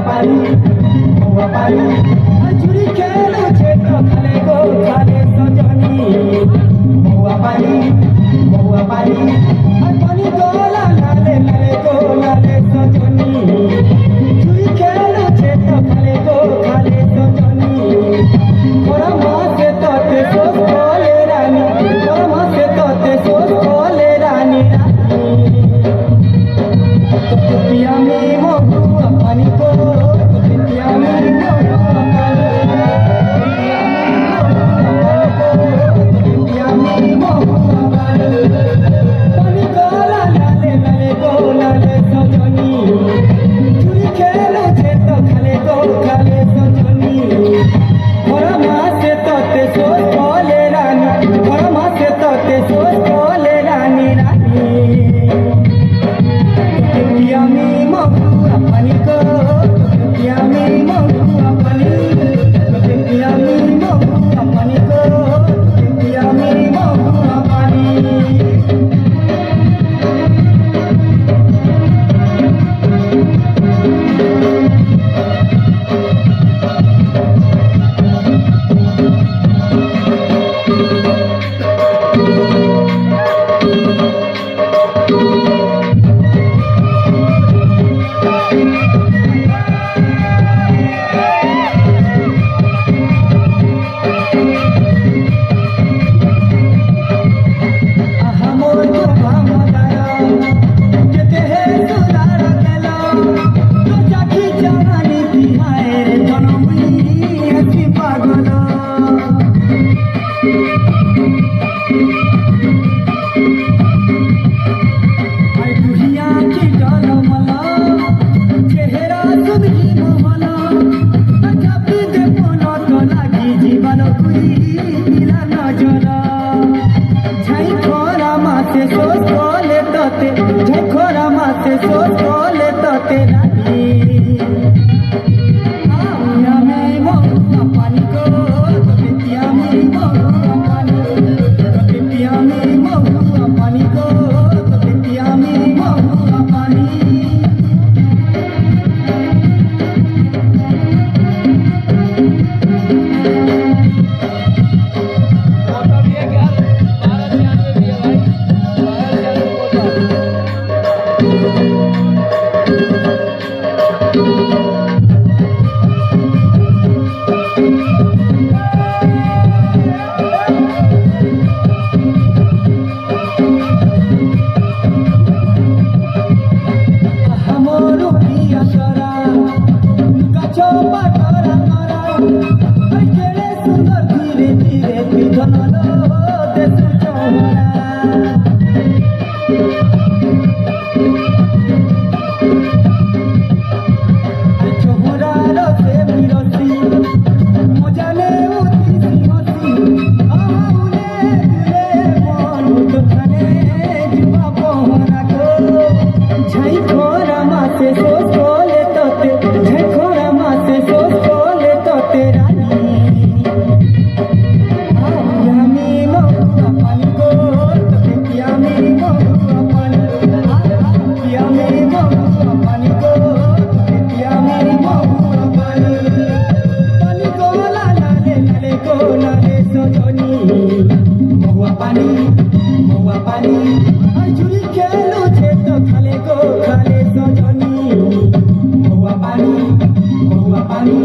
পানি মহুয়া পানি চুরি খেলছে তো খালে গো খালে সজনী মহুয়া পানি পানি গোলা লালে লালে গো লালে সজনী চুরি খেলছে তো খালে গো খালে সজনী ওরা মাসে তোতে সোস বলে রানী ওরা মাসে তোতে সোস বলে রানী पिया में महुआ पानी को पिया में महुआ पानी पिया में महुआ पानी पानी गोला लाले लाले गोला ले सजनी चुरी खेलो छे तो खाले गो खाले सजनी मोरा माँ से तोते सोच बोले रानी मोरा माँ से तोते सोच बोले रानी रानी पिया में महुआ पानी को पिया में महुआ पानी पिया में महुआ पानी को पिया में महुआ पानी झखोरा माथे सोच बोले तोते रानी पिया में महुआ पानी को पिया में महुआ पानी पिया में महुआ पानी को पिया में महुआ पानी महुआ पानी चुरी खेलो छे तो खाले गो खाले सजनी महुआ पानी